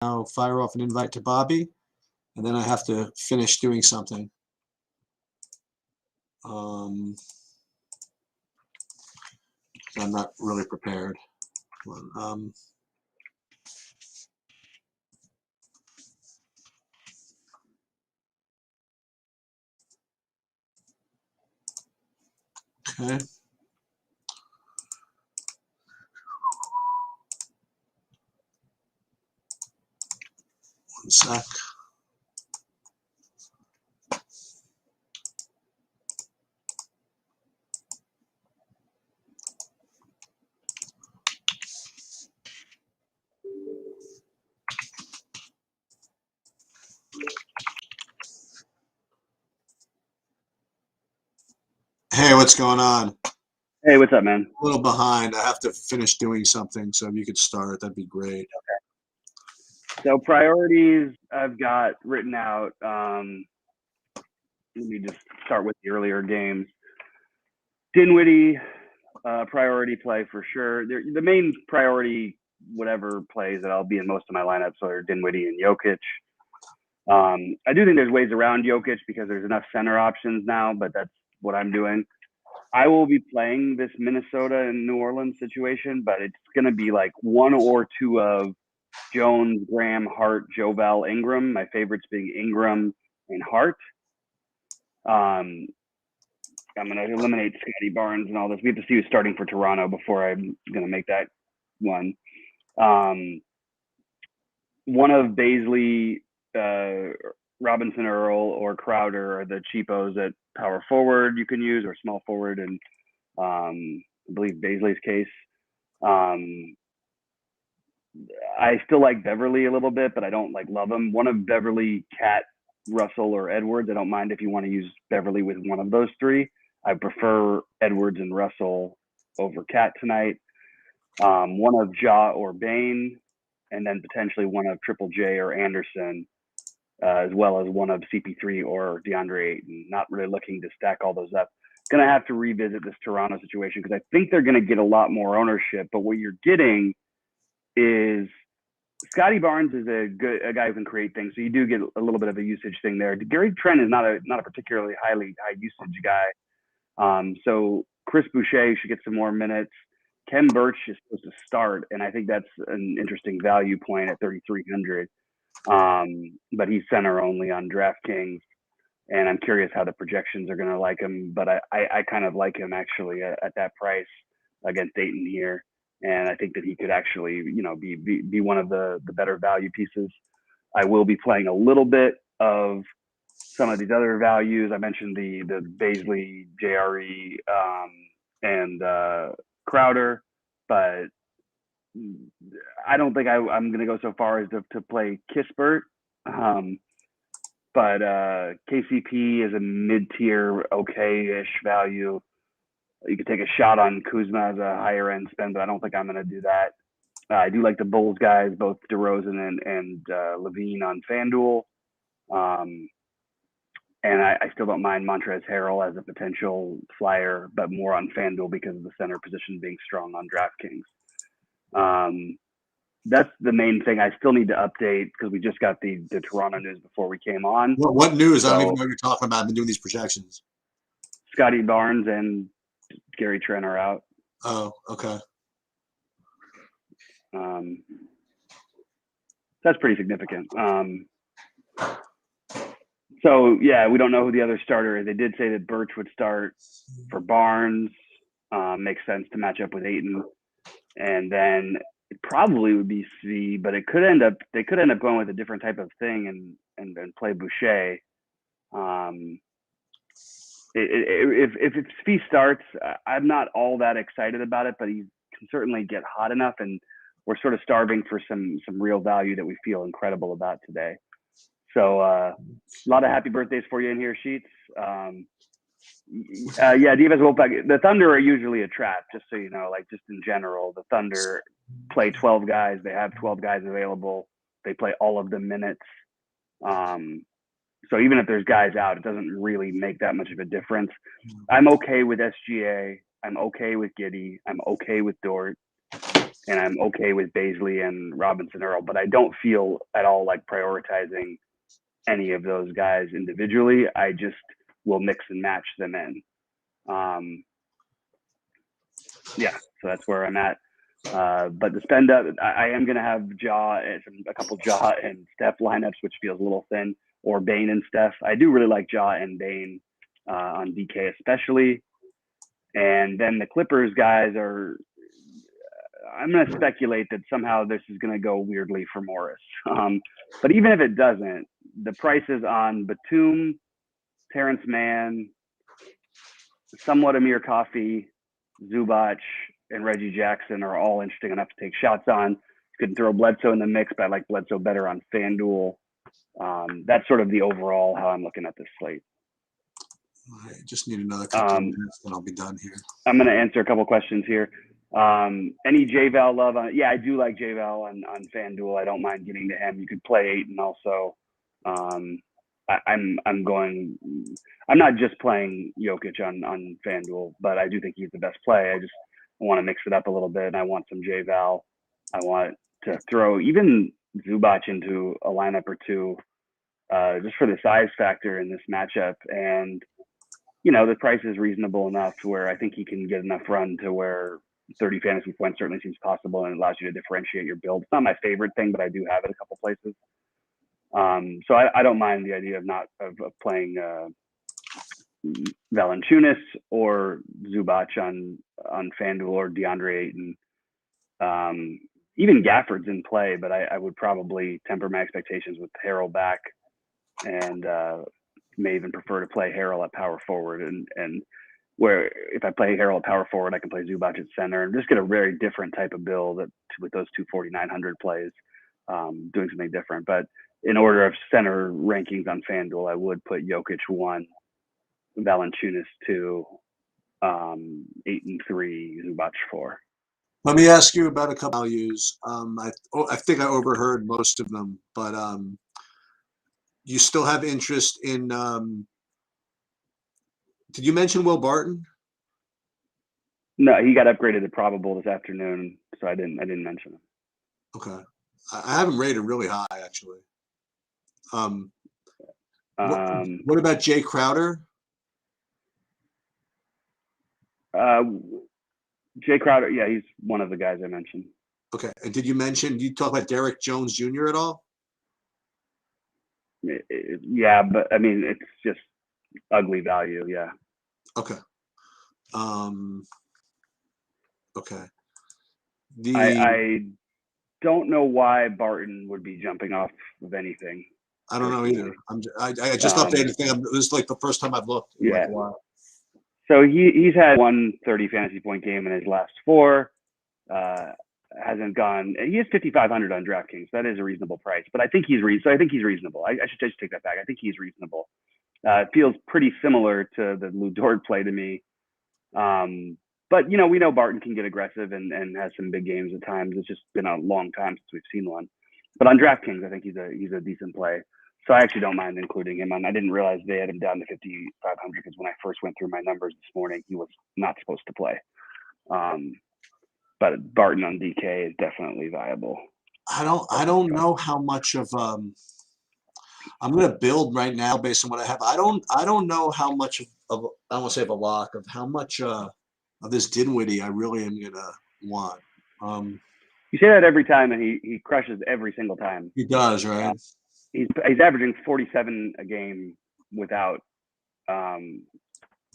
now fire off an invite to Bobby, and then I have to finish doing something. I'm not really prepared. Okay. One sec. Hey, what's going on? Hey, what's up, man? A little behind. I have to finish doing something, so if you could start, that'd be great. Okay. So priorities I've got written out. Let me just start with the earlier games. Dinwiddie, priority play for sure. The main priority, whatever plays that I'll be in most of my lineups are Dinwiddie and Jokic. I do think there's ways around Jokic because there's enough center options now, but that's what I'm doing. I will be playing this Minnesota and New Orleans situation, but it's going to be like one or two of Jones, Graham, Hart, Jovel, Ingram. My favorites being Ingram and Hart. I'm going to eliminate Scotty Barnes and all this. We have to see who's starting for Toronto before I'm going to make that one. One of Bazley, Robinson Earl, or Crowder are the cheapos at power forward you can use, or small forward, and I believe Bazley's case. I still like Beverly a little bit, but I don't love him. One of Beverly, Cat, Russell, or Edwards. I don't mind if you want to use Beverly with one of those three. I prefer Edwards and Russell over Cat tonight. One of Ja or Bain, and then potentially one of Triple J or Anderson, as well as one of CP3 or DeAndre Ayton. Not really looking to stack all those up. Going to have to revisit this Toronto situation because I think they're going to get a lot more ownership, but what you're getting is Scotty Barnes is a guy who can create things, so you do get a little bit of a usage thing there. Gary Trent is not a particularly high usage guy, so Chris Boucher should get some more minutes. Ken Birch is supposed to start, and I think that's an interesting value point at 3,300. But he's center only on DraftKings, and I'm curious how the projections are going to like him. But I kind of like him actually at that price against Ayton here. And I think that he could actually, be one of the better value pieces. I will be playing a little bit of some of these other values. I mentioned the Bazley, JRE, and Crowder, but I don't think I'm going to go so far as to play Kispert. But KCP is a mid-tier, okay-ish value. You could take a shot on Kuzma as a higher end spend, but I don't think I'm going to do that. I do like the Bulls guys, both DeRozan and Levine on FanDuel. And I still don't mind Montrezl Harrell as a potential flyer, but more on FanDuel because of the center position being strong on DraftKings. That's the main thing. I still need to update because we just got the Toronto news before we came on. What news? I don't even know what you're talking about. I've been doing these projections. Scotty Barnes and Gary Trent are out. Oh, okay. That's pretty significant. So, yeah, we don't know who the other starter is. They did say that Birch would start for Barnes. Makes sense to match up with Ayton. And then it probably would be C, but they could end up going with a different type of thing and play Boucher. If Fee starts, I'm not all that excited about it, but he can certainly get hot enough, and we're sort of starving for some real value that we feel incredible about today. So a lot of happy birthdays for you in here, Sheets. Yeah, Divas Wolfpack. The Thunder are usually a trap, just so you know. Just in general, the Thunder play 12 guys. They have 12 guys available. They play all of the minutes. So even if there's guys out, it doesn't really make that much of a difference. I'm okay with SGA. I'm okay with Giddey. I'm okay with Dort. and I'm okay with Baisley and Robinson Earl, but I don't feel at all like prioritizing any of those guys individually. I just will mix and match them in. Yeah, so that's where I'm at. But the spend up, I am going to have a couple Jaw and Steph lineups, which feels a little thin, or Bane and Steph. I do really like Jaw and Bane on DK especially. And then the Clippers guys are, I'm going to speculate that somehow this is going to go weirdly for Morris. But even if it doesn't, the prices on Batum, Terrence Mann, somewhat Amir Coffey, Zubac, and Reggie Jackson are all interesting enough to take shots on. Couldn't throw Bledsoe in the mix, but I like Bledsoe better on FanDuel. That's sort of the overall how I'm looking at this slate. I just need another couple of minutes and I'll be done here. I'm going to answer a couple questions here. Any JVal love? Yeah, I do like JVal on FanDuel. I don't mind getting to him. You could play Ayton also. I'm not just playing Jokic on FanDuel, but I do think he's the best play. I want to mix it up a little bit, and I want some JVal. I want to throw even Zubac into a lineup or two, just for the size factor in this matchup. And, the price is reasonable enough to where I think he can get enough run to where 30 fantasy points certainly seems possible and allows you to differentiate your build. It's not my favorite thing, but I do have it a couple places. So I don't mind the idea of playing Valanciunas or Zubac on FanDuel or DeAndre Ayton. Even Gafford's in play, but I would probably temper my expectations with Harrell back, and may even prefer to play Harrell at power forward. And where if I play Harrell at power forward, I can play Zubac at center and just get a very different type of build with those two 4,900 plays, doing something different. But in order of center rankings on FanDuel, I would put Jokic 1, Valanciunas 2, Ayton 3, Zubac 4. Let me ask you about a couple values. I think I overheard most of them, but you still have interest in did you mention Will Barton? No, he got upgraded to probable this afternoon, so I didn't mention him. Okay. I have him rated really high, actually. What about Jay Crowder? Jay Crowder, yeah, he's one of the guys I mentioned. Okay. And did you talk about Derrick Jones Jr. at all? Yeah, but I mean, it's just ugly value. Yeah. Okay. Okay. I don't know why Barton would be jumping off of anything. I don't know either. I just updated thing. This is like the first time I've looked in like a while. So he's had 130 fantasy point game in his last 4. Hasn't gone. He has 5,500 on DraftKings. That is a reasonable price, but I think he's reasonable. I should just take that back. I think he's reasonable. It feels pretty similar to the Lou Dort play to me. But we know Barton can get aggressive and has some big games at times. It's just been a long time since we've seen one. But on DraftKings, I think he's a decent play. So I actually don't mind including him. I didn't realize they had him down to 5,500 because when I first went through my numbers this morning, he was not supposed to play. But Barton on DK is definitely viable. I don't know how much of I'm going to build right now based on what I have. I don't know how much of I don't want to say of a lock of how much of this Dinwiddie I really am going to want. You say that every time, and he crushes every single time. He does, right? He's averaging 47 a game without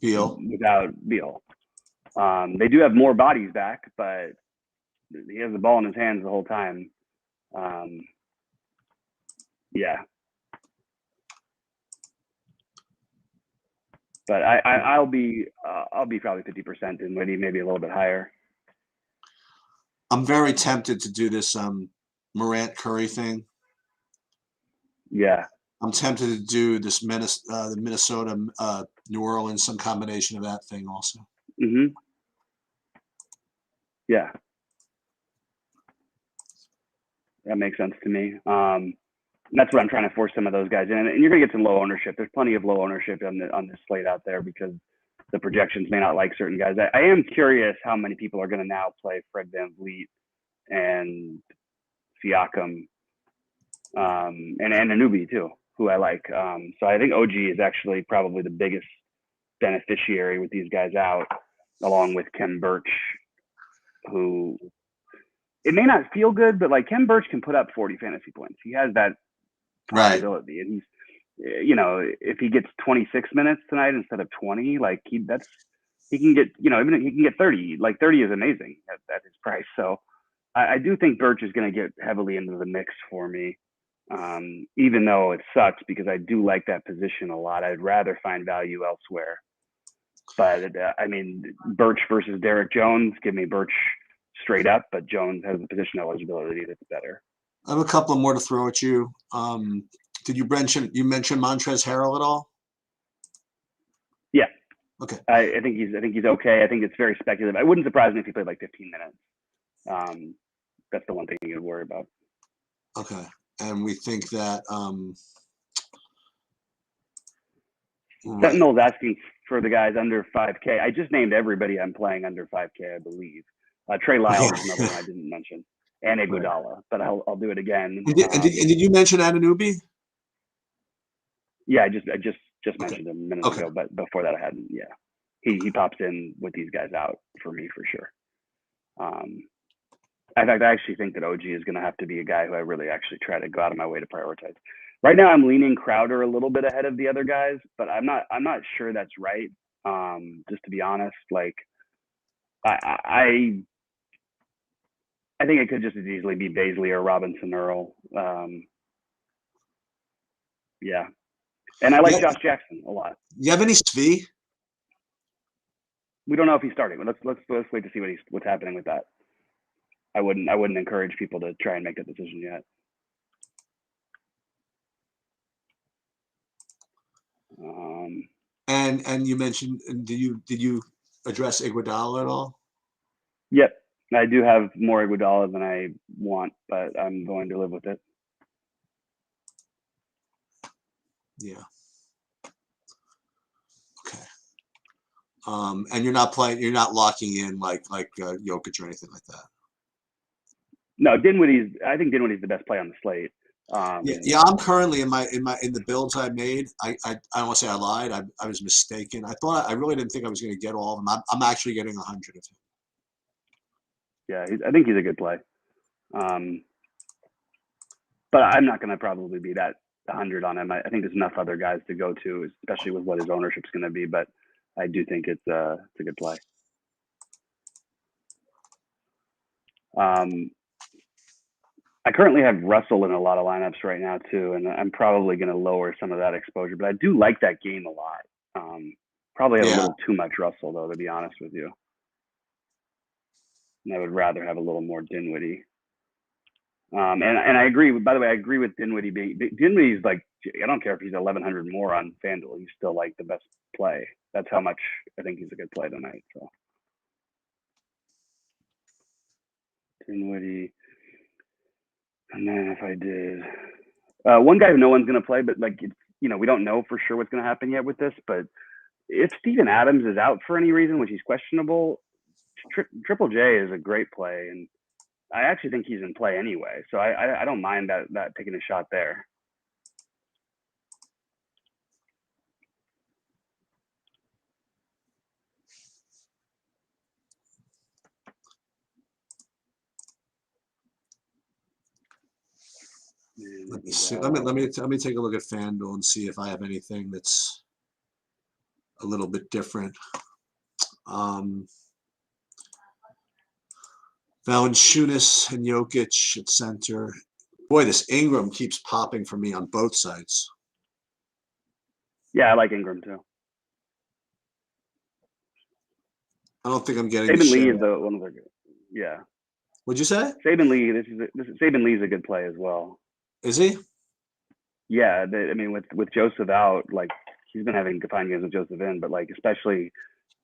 Beal. They do have more bodies back, but he has the ball in his hands the whole time. Yeah. But I'll be probably 50% in maybe a little bit higher. I'm very tempted to do this Morant Curry thing. Yeah. I'm tempted to do this the Minnesota New Orleans, some combination of that thing also. Mm-hmm. Yeah. That makes sense to me. That's what I'm trying to force some of those guys in. And you're going to get some low ownership. There's plenty of low ownership on this slate out there because the projections may not like certain guys. I am curious how many people are going to now play Fred VanVleet and Siakam, and Anunoby too, who I like. So I think OG is actually probably the biggest beneficiary with these guys out, along with Kem Birch, who it may not feel good, but like Kem Birch can put up 40 fantasy points. He has that Right. possibility, and he's, you know, if he gets 26 minutes tonight instead of 20, like he can get, you know, even he can get 30. Like 30 is amazing at his price. So I do think Birch is going to get heavily into the mix for me, even though it sucks because I do like that position a lot. I'd rather find value elsewhere. But I mean, Birch versus Derek Jones, give me Birch straight up, but Jones has the position eligibility that's better. I have a couple more to throw at you. Did you mention Montrezl Harrell at all? Yeah. Okay. I think he's okay. I think it's very speculative. It wouldn't surprise me if he played like 15 minutes. That's the one thing you would worry about. Okay. And we think that right. Sentinel's asking for the guys under 5K. I just named everybody I'm playing under 5K, I believe. Trey Lyles is another one I didn't mention, and Iguodala, but I'll do it again. And did you mention Anunoby? Yeah, I just mentioned him minutes ago, but before that I hadn't. Yeah, he pops in with these guys out for me for sure. In fact, I actually think that OG is going to have to be a guy who I really actually try to go out of my way to prioritize. Right now, I'm leaning Crowder a little bit ahead of the other guys, but I'm not sure that's right. Just to be honest, like I think it could just as easily be Bazley or Robinson Earl. Yeah, and I like Josh Jackson a lot. You have any Svi? We don't know if he's starting, but let's wait to see what's happening with that. I wouldn't encourage people to try and make that decision yet. And you mentioned, did you address Iguodala at all? Yep, I do have more Iguodala than I want, but I'm going to live with it. Yeah. Okay. And you're not locking in like Jokic or anything like that. No, I think Dinwiddie's the best play on the slate. Yeah, I'm currently in the builds I made. I don't want to say I lied. I was mistaken. I really didn't think I was going to get all of them. I'm actually getting 100 of him. Yeah, I think he's a good play. But I'm not going to probably be that 100 on him. I think there's enough other guys to go to, especially with what his ownership's going to be. But I do think it's a good play. I currently have Russell in a lot of lineups right now too, and I'm probably going to lower some of that exposure. But I do like that game a lot. Probably have a little too much Russell though, to be honest with you. And I would rather have a little more Dinwiddie. And I agree. By the way, I agree with Dinwiddie Dinwiddie's like, I don't care if he's 1,100 more on FanDuel. He's still like the best play. That's how much I think he's a good play tonight. So Dinwiddie. And then if I did one guy who no one's going to play, but like, we don't know for sure what's going to happen yet with this, but if Steven Adams is out for any reason, which he's questionable, Triple J is a great play. And I actually think he's in play anyway. So I don't mind that taking a shot there. Let me see. Let me take a look at FanDuel and see if I have anything that's a little bit different. Valanciunas and Jokic at center. Boy, this Ingram keeps popping for me on both sides. Yeah, I like Ingram too. I don't think I'm getting. Saben Lee is one of the. Yeah. What'd you say? Saben Lee. Saben Lee's a good play as well. Is he? Yeah, I mean, with Joseph out, like he's been having fine games with Joseph in, but like especially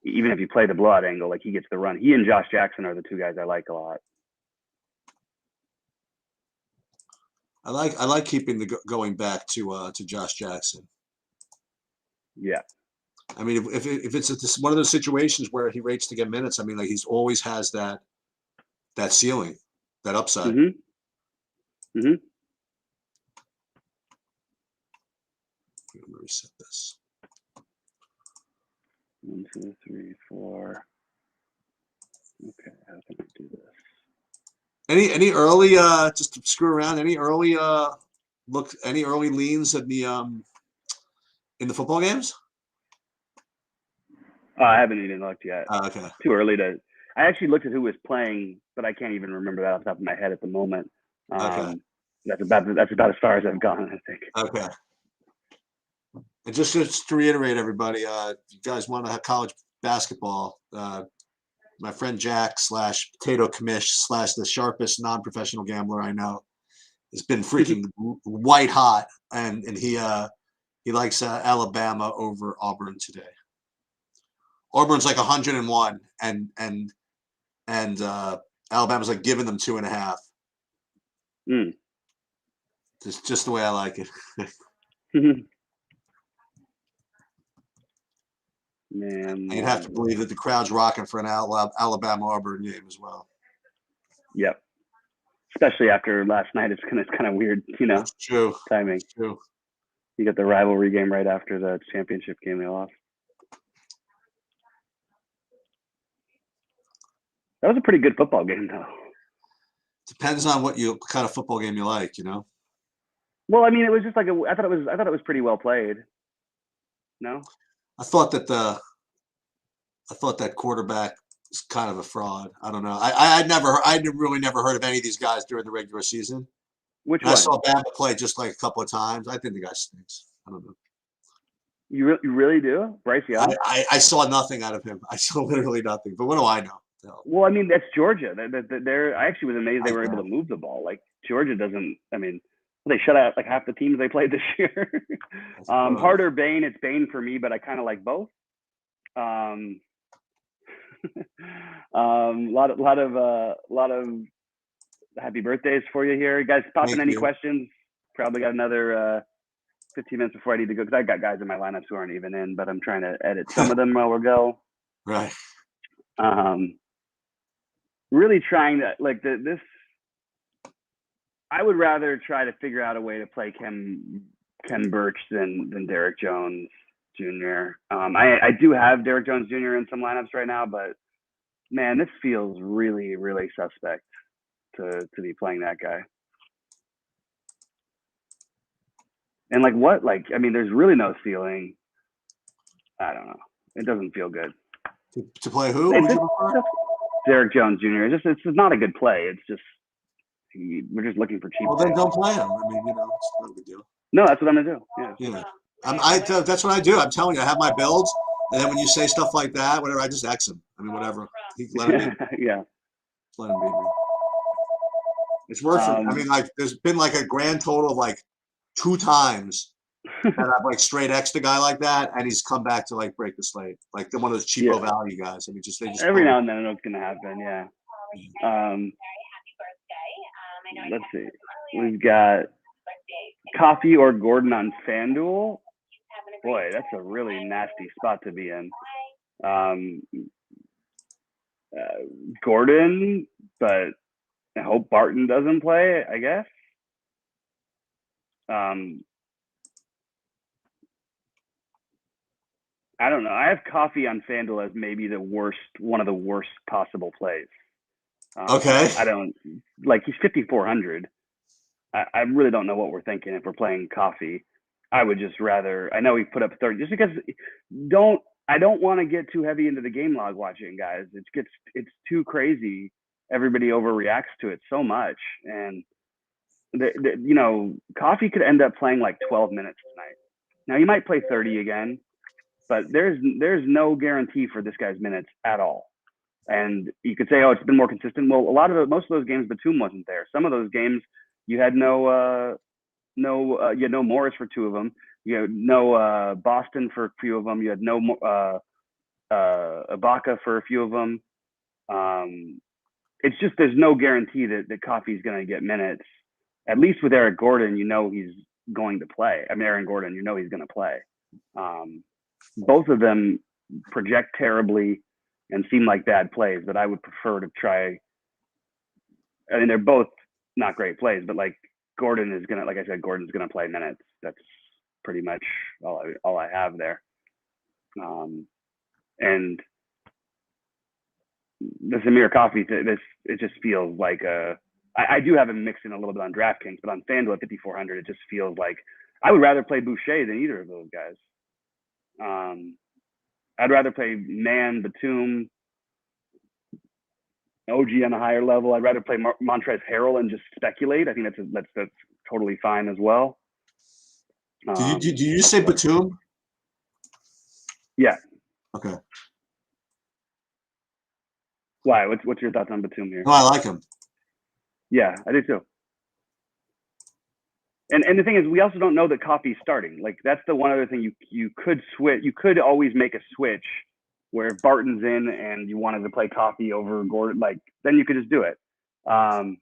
even if you play the blowout angle, like he gets the run. He and Josh Jackson are the two guys I like a lot. I like keeping going back to Josh Jackson. Yeah. I mean, if it's one of those situations where he rates to get minutes, I mean, like he's always has that ceiling. that upside. Mm-hmm. Mm-hmm. Let me reset this. 1, 2, 3, 4. Okay, how can I do this? Any early just to screw around? Any early any early leans in the football games? I haven't even looked yet. Okay. Too early to. I actually looked at who was playing, but I can't even remember that off the top of my head at the moment. Okay. That's about as far as I've gone, I think. Okay. And just to reiterate, everybody, if you guys want to have college basketball, my friend Jack / Potato Commish / the sharpest non-professional gambler I know has been freaking white hot, and he likes Alabama over Auburn today. Auburn's like 101, and Alabama's like giving them 2.5. Mm. Just the way I like it. Man, You'd have to believe that the crowd's rocking for an Alabama Auburn game as well. Yep. Especially after last night, it's kind of weird, It's true. Timing. It's true. You got the rivalry game right after the championship game they lost. That was a pretty good football game, though. Depends on what kind of football game you like, Well, I mean, it was just like I thought it was pretty well played. No. I thought that quarterback was kind of a fraud. I don't know. I'd really never heard of any of these guys during the regular season. Which one? one? I saw Bama play just like a couple of times. I think the guy stinks. I don't know. You really do, Bryce Young? I saw nothing out of him. I saw literally nothing. But what do I know? Well, I mean, that's Georgia. I actually was amazed they were able to move the ball. Like Georgia doesn't. I mean, they shut out like half the teams they played this year. Harder Bane. It's Bane for me, but I kind of like both. Lot of happy birthdays for you here, guys. Popping any questions? Probably got another 15 minutes before I need to go because I got guys in my lineups who aren't even in, but I'm trying to edit some of them while we go. Right. Really trying to like this. I would rather try to figure out a way to play Ken Burch than Derek Jones Jr. I do have Derek Jones Jr. in some lineups right now, but man, this feels really, really suspect to be playing that guy. And like what? Like, I mean, there's really no ceiling. I don't know. It doesn't feel good. To play who? Derek Jones Jr. It's not a good play. It's just we're just looking for cheap. Well, then don't play him. I mean, it's not a big deal. No, that's what I'm gonna do. Yeah. Yeah. That's what I do. I'm telling you, I have my builds, and then when you say stuff like that, whatever, I just X him. I mean, whatever. Let him beat me. Yeah. Let him beat me. It's worked for me. I mean, like, there's been like a grand total of like 2 times that I've like straight X'd a guy like that, and he's come back to like break the slate, like one of those cheapo value guys. I mean, they just every now and then it's gonna happen. Yeah. Let's see. We've got Coffee or Gordon on FanDuel. Boy, that's a really nasty spot to be in. Gordon, but I hope Barton doesn't play, I guess. I don't know. I have Coffee on FanDuel as maybe one of the worst possible plays. Okay. I don't like. He's 5,400. I really don't know what we're thinking if we're playing Coffee. I would just rather. I know he put up 30 just because. I don't want to get too heavy into the game log watching, guys. It's too crazy. Everybody overreacts to it so much, and Coffee could end up playing like 12 minutes tonight. Now he might play 30 again, but there's no guarantee for this guy's minutes at all. And you could say, oh, it's been more consistent. Well, most of those games, Batum wasn't there. Some of those games, you had no Morris for 2 of them. You had no Boston for a few of them. You had no Ibaka for a few of them. It's just there's no guarantee that Coffee's going to get minutes. At least with Eric Gordon, he's going to play. I mean, Aaron Gordon, he's going to play. Both of them project terribly and seem like bad plays, but I would prefer to try. I mean, they're both not great plays, but like Gordon is gonna, like I said, Gordon's gonna play minutes. That's pretty much all I have there. And the Zamir Coffee, it just feels like I do have him mixed in a little bit on DraftKings, but on FanDuel at 5,400, it just feels like I would rather play Boucher than either of those guys. I'd rather play Man, Batum, OG on a higher level. I'd rather play Montrezl Harrell and just speculate. I think that's totally fine as well. Did you say Batum? Yeah. Okay. Why? What's your thoughts on Batum here? No, I like him. Yeah, I do too. And the thing is, we also don't know that Coffee's starting. Like, that's the one other thing you could switch. You could always make a switch where if Barton's in and you wanted to play Coffee over Gordon, like, then you could just do it. Let's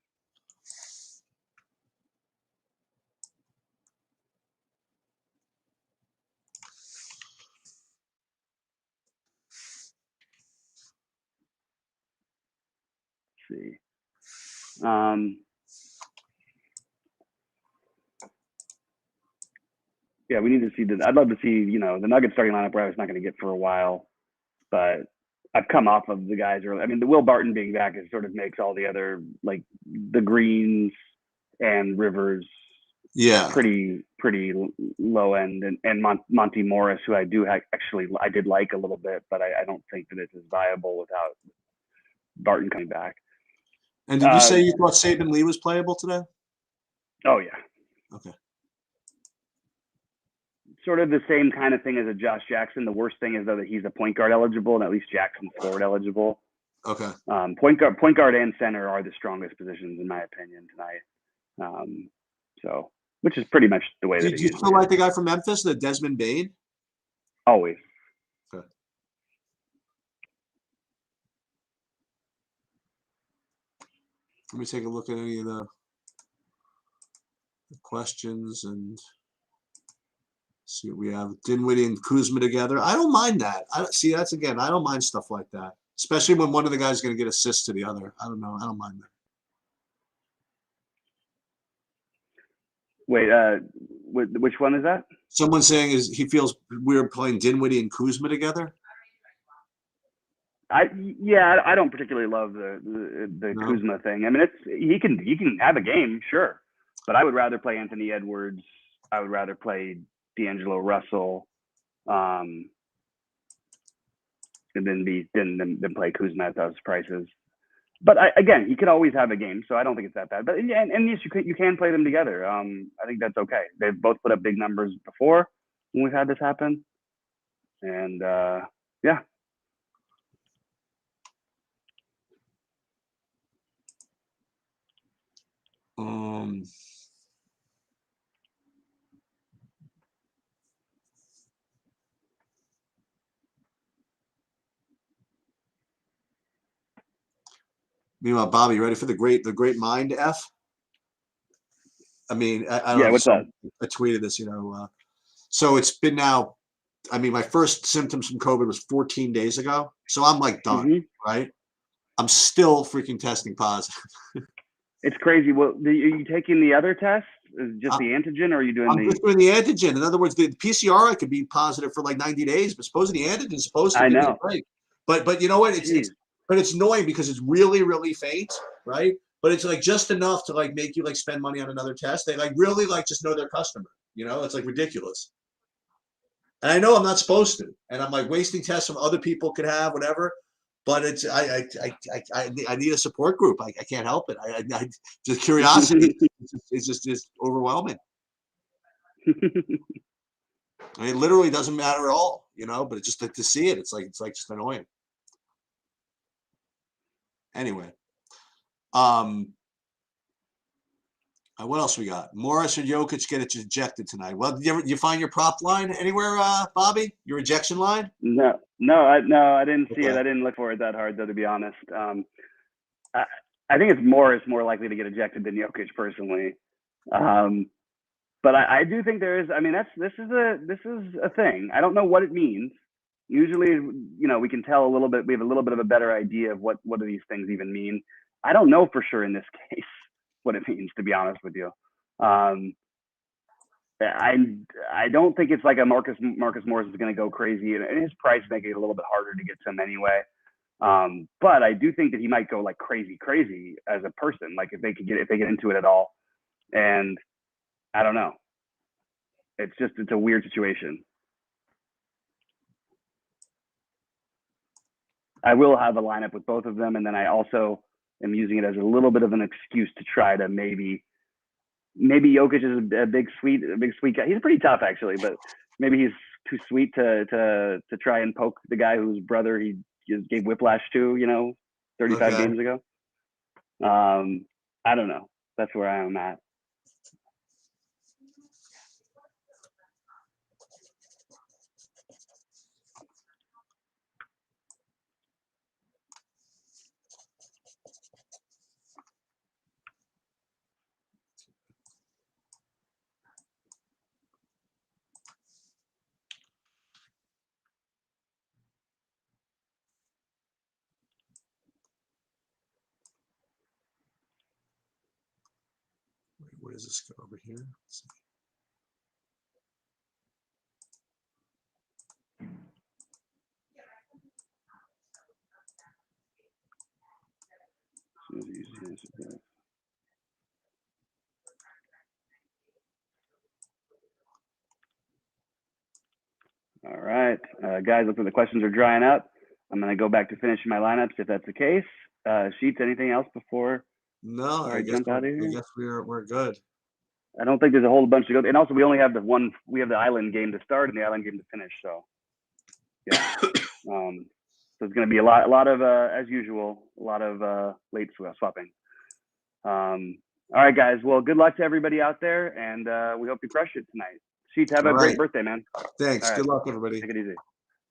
see. Yeah, we need to see I'd love to see, the Nuggets starting lineup where I was not going to get for a while, but I've come off of the guys early. I mean, the Will Barton being back is sort of makes all the other, like the Greens and Rivers, pretty low end, and Monty Morris, who I did like a little bit, but I don't think that it's as viable without Barton coming back. And did you say you thought Saban Lee was playable today? Oh yeah. Okay. Sort of the same kind of thing as a Josh Jackson. The worst thing is though that he's a point guard eligible, and at least Jackson's forward eligible. Okay. Point guard and center are the strongest positions in my opinion tonight. So, which is pretty much the way that. Do you still like the guy from Memphis, the Desmond Bane? Always. Okay. Let me take a look at any of the questions and see what we have. Dinwiddie and Kuzma together. I don't mind that. I don't mind stuff like that, especially when one of the guys is going to get assists to the other. I don't know. I don't mind that. Wait, which one is that? Someone's saying he feels weird playing Dinwiddie and Kuzma together. I don't particularly love the Kuzma thing. I mean, he can have a game, sure, but I would rather play Anthony Edwards. I would rather play D'Angelo Russell, and then play Kuzma at those prices. But again, he could always have a game, so I don't think it's that bad. But and yes, you can play them together. I think that's okay. They've both put up big numbers before when we've had this happen, and yeah. Meanwhile, Bobby, you ready for the great mind F? I mean, I don't yeah. know. What's that? I tweeted this, so it's been now. I mean, my first symptoms from COVID was 14 days ago, so I'm like done, right? I'm still freaking testing positive. It's crazy. Well, are you taking the other test? Is it just the antigen, or are you doing I'm just doing the antigen. In other words, the PCR I could be positive for like 90 days, but supposedly the antigen is supposed to give me a break. But you know what? It's annoying because it's really, really faint, right? But it's like just enough to like make you like spend money on another test. They like really like just know their customer. It's like ridiculous. And I know I'm not supposed to, and I'm like wasting tests from other people could have whatever. But it's I need a support group. I can't help it. I just curiosity. it's just overwhelming. I mean, it literally doesn't matter at all, But it's just like to see it. It's like just annoying. Anyway, what else we got? Morris or Jokic get ejected tonight. Well, did you find your prop line anywhere, Bobby? Your ejection line? No, I didn't see it. I didn't look for it that hard, though, to be honest. I think it's Morris more likely to get ejected than Jokic, personally. But I do think there is. I mean, this is a thing. I don't know what it means. Usually, we can tell a little bit. We have a little bit of a better idea of what do these things even mean. I don't know for sure in this case what it means, to be honest with you. I don't think it's like a Marcus Morris is going to go crazy, and his price make it a little bit harder to get to him anyway. But I do think that he might go like crazy as a person, like if they get into it at all. And I don't know. It's a weird situation. I will have a lineup with both of them, and then I also am using it as a little bit of an excuse to try to maybe Jokic is a big sweet guy. He's pretty tough actually, but maybe he's too sweet to try and poke the guy whose brother he gave whiplash to, 35 games ago. I don't know. That's where I am at. Wait, where does this go over here? Let's see. All right, guys, looks like the questions are drying up. I'm going to go back to finishing my lineups if that's the case. Sheets, anything else before? No, I guess we're good. I don't think there's a whole bunch to go. And also, we only have we have the island game to start and the island game to finish. So, yeah. So it's going to be a lot of, as usual, a lot of late swapping. All right, guys. Well, good luck to everybody out there, and we hope you crush it tonight. Sheets, have a great birthday, man. Thanks. Good luck, everybody. Take it easy.